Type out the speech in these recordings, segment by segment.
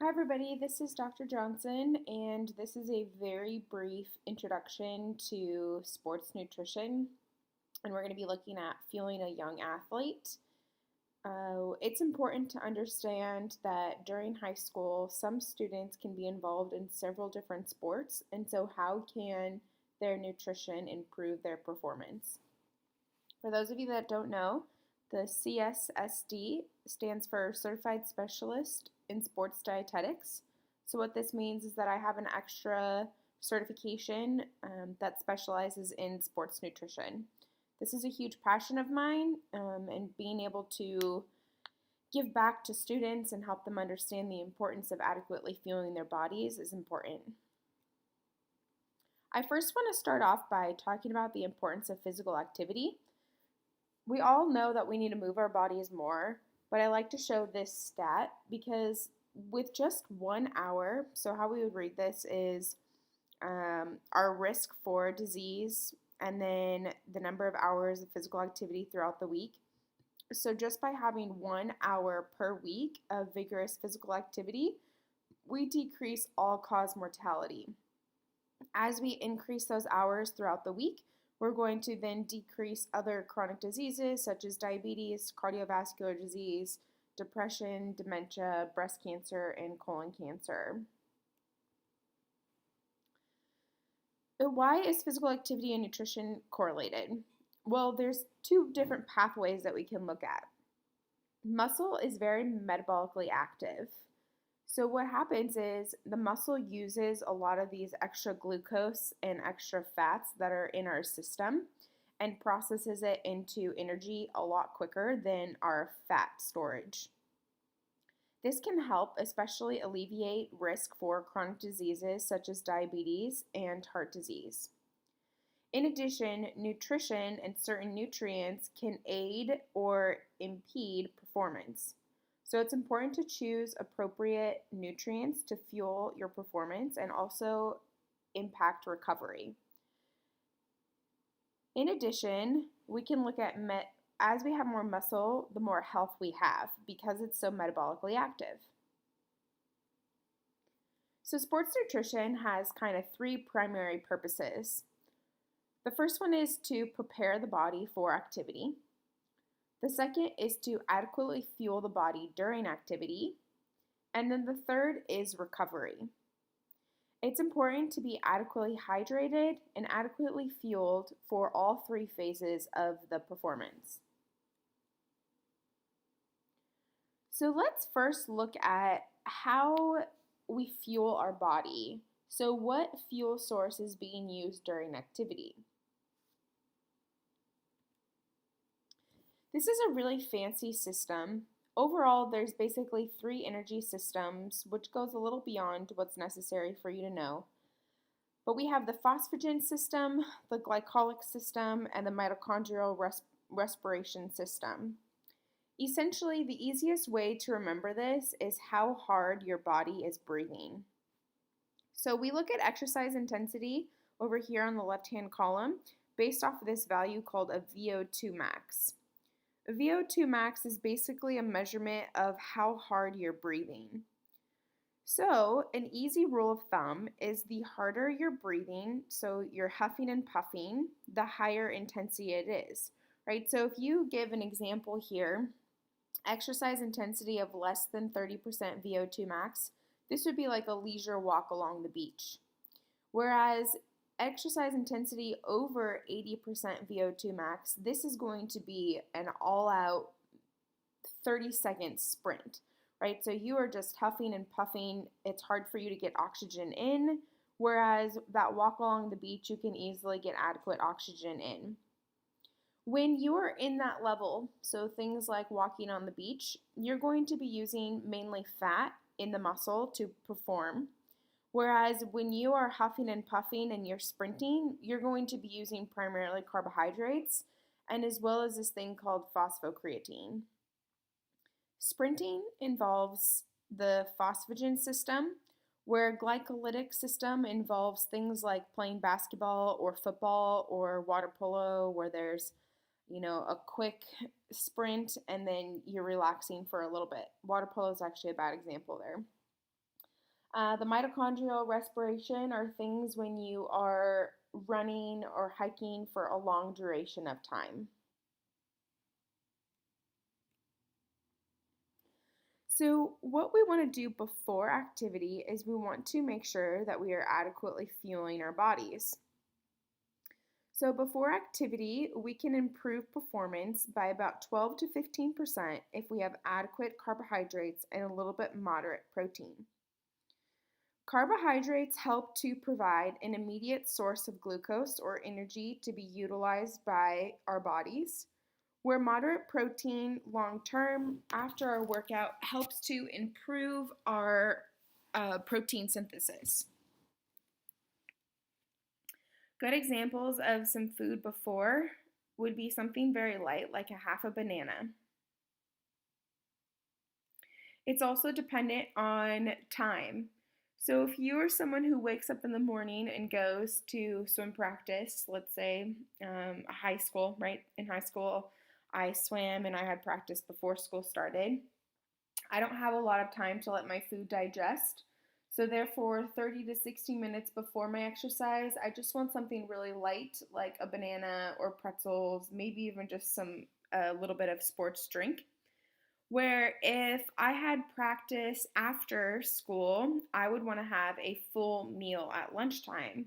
Hi, everybody. This is Dr. Johnson, and this is a very brief introduction to sports nutrition. And we're going to be looking at fueling a young athlete. It's important to understand that during high school, some students can be involved in several different sports, and so how can their nutrition improve their performance? For those of you that don't know, the CSSD stands for Certified Specialist in Sports Dietetics. So, what this means is that I have an extra certification that specializes in sports nutrition. This is a huge passion of mine, and being able to give back to students and help them understand the importance of adequately fueling their bodies is important. I first want to start off by talking about the importance of physical activity. We all know that we need to move our bodies more, but I like to show this stat because with just 1 hour, so how we would read this is our risk for disease and then the number of hours of physical activity throughout the week. So just by having 1 hour per week of vigorous physical activity, we decrease all-cause mortality. As we increase those hours throughout the week, we're going to then decrease other chronic diseases such as diabetes, cardiovascular disease, depression, dementia, breast cancer, and colon cancer. But why is physical activity and nutrition correlated? Well, there's two different pathways that we can look at. Muscle is very metabolically active. So what happens is the muscle uses a lot of these extra glucose and extra fats that are in our system and processes it into energy a lot quicker than our fat storage. This can help especially alleviate risk for chronic diseases such as diabetes and heart disease. In addition, nutrition and certain nutrients can aid or impede performance. So it's important to choose appropriate nutrients to fuel your performance and also impact recovery. In addition, we can look at as we have more muscle, the more health we have because it's so metabolically active. So sports nutrition has kind of three primary purposes. The first one is to prepare the body for activity. The second is to adequately fuel the body during activity. And then the third is recovery. It's important to be adequately hydrated and adequately fueled for all three phases of the performance. So let's first look at how we fuel our body. So what fuel source is being used during activity? This is a really fancy system. Overall, there's basically three energy systems, which goes a little beyond what's necessary for you to know. But we have the phosphagen system, the glycolic system, and the mitochondrial respiration system. Essentially, the easiest way to remember this is how hard your body is breathing. So we look at exercise intensity over here on the left-hand column based off of this value called a VO2 max. A VO2 max is basically a measurement of how hard you're breathing. So an easy rule of thumb is the harder you're breathing, so you're huffing and puffing, the higher intensity it is, right? So if you give an example here, exercise intensity of less than 30% VO2 max, this would be like a leisure walk along the beach. Whereas exercise intensity over 80% VO2 max, this is going to be an all-out 30-second sprint, right? So you are just huffing and puffing. It's hard for you to get oxygen in, whereas that walk along the beach, you can easily get adequate oxygen in. When you are in that level, so things like walking on the beach, you're going to be using mainly fat in the muscle to perform. Whereas when you are huffing and puffing and you're sprinting, you're going to be using primarily carbohydrates and as well as this thing called phosphocreatine. Sprinting involves the phosphagen system, where glycolytic system involves things like playing basketball or football or water polo, where there's a quick sprint and then you're relaxing for a little bit. Water polo is actually a bad example there. The mitochondrial respiration are things when you are running or hiking for a long duration of time. So, what we want to do before activity is we want to make sure that we are adequately fueling our bodies. So, before activity, we can improve performance by about 12 to 15% if we have adequate carbohydrates and a little bit moderate protein. Carbohydrates help to provide an immediate source of glucose or energy to be utilized by our bodies, where moderate protein long term after our workout helps to improve our protein synthesis. Good examples of some food before would be something very light, like a half a banana. It's also dependent on time. So if you are someone who wakes up in the morning and goes to swim practice, let's say high school, right? In high school, I swam and I had practice before school started. I don't have a lot of time to let my food digest. So therefore, 30 to 60 minutes before my exercise, I just want something really light, like a banana or pretzels, maybe even just a little bit of sports drink. Where if I had practice after school, I would want to have a full meal at lunchtime.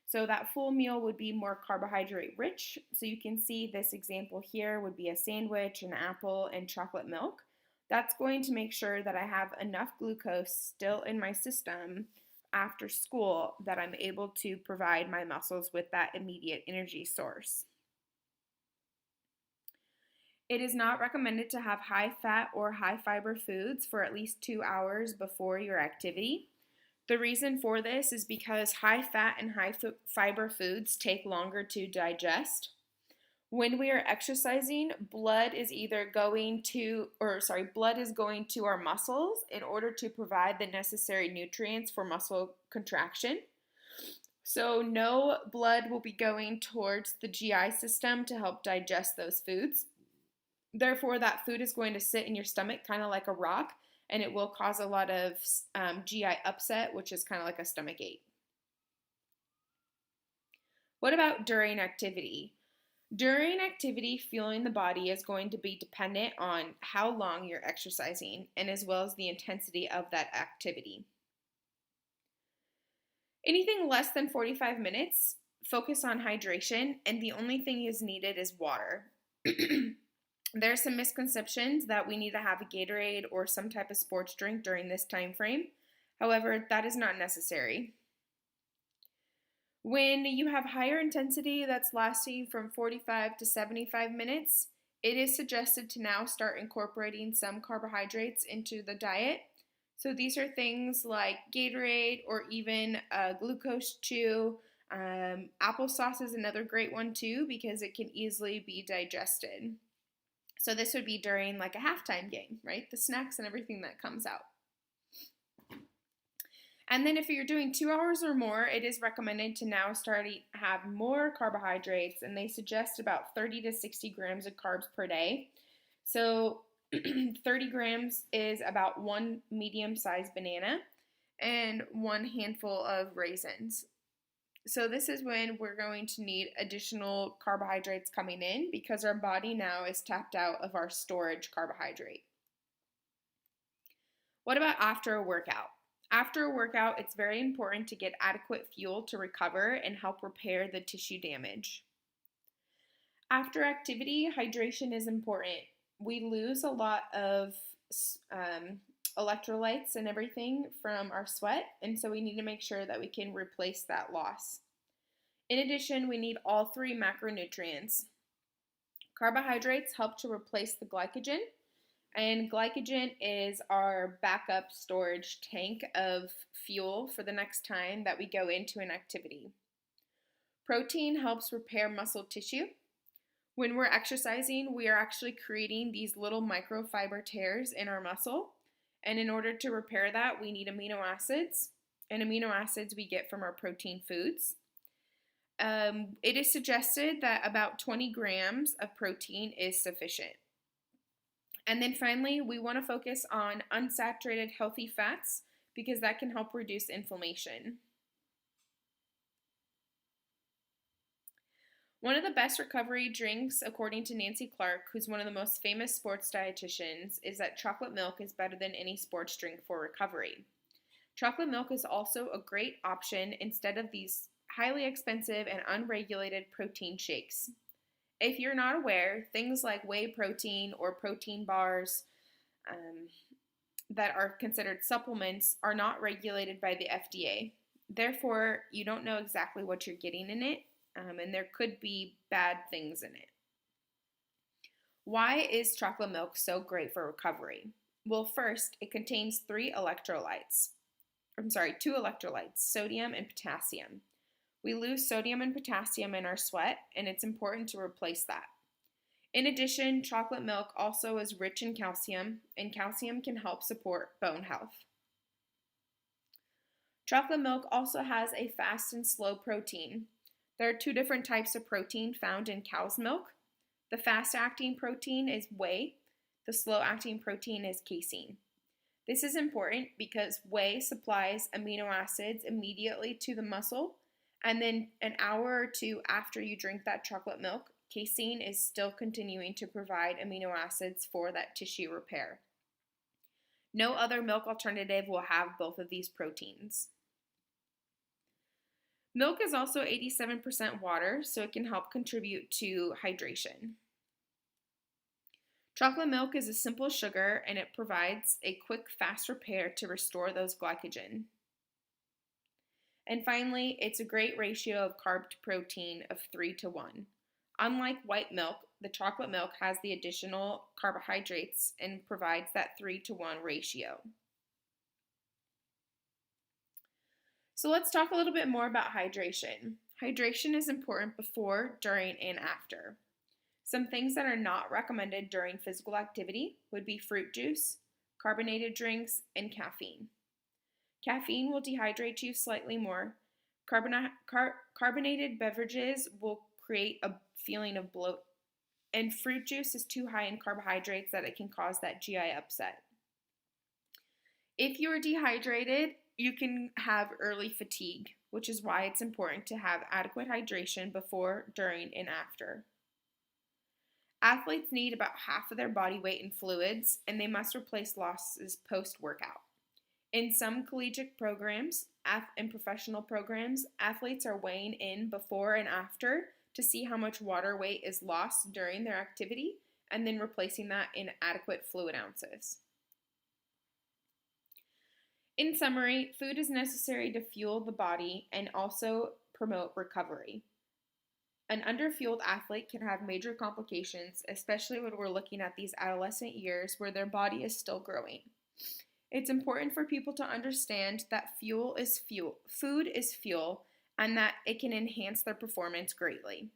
So that full meal would be more carbohydrate rich. So you can see this example here would be a sandwich, an apple, and chocolate milk. That's going to make sure that I have enough glucose still in my system after school that I'm able to provide my muscles with that immediate energy source. It is not recommended to have high fat or high fiber foods for at least 2 hours before your activity. The reason for this is because high fat and high fiber foods take longer to digest. When we are exercising, blood is going to our muscles in order to provide the necessary nutrients for muscle contraction. So no blood will be going towards the GI system to help digest those foods. Therefore, that food is going to sit in your stomach kind of like a rock, and it will cause a lot of GI upset, which is kind of like a stomach ache. What about during activity? During activity, fueling the body is going to be dependent on how long you're exercising and as well as the intensity of that activity. Anything less than 45 minutes, focus on hydration, and the only thing is needed is water. There are some misconceptions that we need to have a Gatorade or some type of sports drink during this time frame. However, that is not necessary. When you have higher intensity that's lasting from 45 to 75 minutes, it is suggested to now start incorporating some carbohydrates into the diet. So these are things like Gatorade or even glucose chew. Applesauce is another great one too because it can easily be digested. So this would be during like a halftime game, right? The snacks and everything that comes out. And then if you're doing 2 hours or more, it is recommended to now have more carbohydrates, and they suggest about 30 to 60 grams of carbs per day. So 30 grams is about one medium-sized banana and one handful of raisins. So this is when we're going to need additional carbohydrates coming in because our body now is tapped out of our storage carbohydrate. What about after a workout? After a workout, it's very important to get adequate fuel to recover and help repair the tissue damage. After activity, hydration is important. We lose a lot of electrolytes and everything from our sweat, and so we need to make sure that we can replace that loss. In addition, we need all three macronutrients. Carbohydrates help to replace the glycogen, and glycogen is our backup storage tank of fuel for the next time that we go into an activity. Protein helps repair muscle tissue. When we're exercising, we are actually creating these little microfiber tears in our muscle. And in order to repair that, we need amino acids. And amino acids we get from our protein foods. It is suggested that about 20 grams of protein is sufficient. And then finally, we want to focus on unsaturated healthy fats because that can help reduce inflammation. One of the best recovery drinks, according to Nancy Clark, who's one of the most famous sports dietitians, is that chocolate milk is better than any sports drink for recovery. Chocolate milk is also a great option instead of these highly expensive and unregulated protein shakes. If you're not aware, things like whey protein or protein bars that are considered supplements are not regulated by the FDA. Therefore, you don't know exactly what you're getting in it, and there could be bad things in it. Why is chocolate milk so great for recovery? Well, first, it contains two electrolytes, sodium and potassium. We lose sodium and potassium in our sweat, and it's important to replace that. In addition, chocolate milk also is rich in calcium, and calcium can help support bone health. Chocolate milk also has a fast and slow protein. There are two different types of protein found in cow's milk. The fast-acting protein is whey. The slow-acting protein is casein. This is important because whey supplies amino acids immediately to the muscle, and then an hour or two after you drink that chocolate milk, casein is still continuing to provide amino acids for that tissue repair. No other milk alternative will have both of these proteins. Milk is also 87% water, so it can help contribute to hydration. Chocolate milk is a simple sugar, and it provides a quick, fast repair to restore those glycogen. And finally, it's a great ratio of carb to protein of 3:1. Unlike white milk, the chocolate milk has the additional carbohydrates and provides that 3:1 ratio. So let's talk a little bit more about hydration. Hydration is important before, during, and after. Some things that are not recommended during physical activity would be fruit juice, carbonated drinks, and caffeine. Caffeine will dehydrate you slightly more. Carbonated beverages will create a feeling of bloat, and fruit juice is too high in carbohydrates that it can cause that GI upset. If you are dehydrated, you can have early fatigue, which is why it's important to have adequate hydration before, during, and after. Athletes need about half of their body weight in fluids, and they must replace losses post-workout. In some collegiate programs and professional programs, athletes are weighing in before and after to see how much water weight is lost during their activity, and then replacing that in adequate fluid ounces. In summary, food is necessary to fuel the body and also promote recovery. An underfueled athlete can have major complications, especially when we're looking at these adolescent years where their body is still growing. It's important for people to understand that food is fuel, and that it can enhance their performance greatly.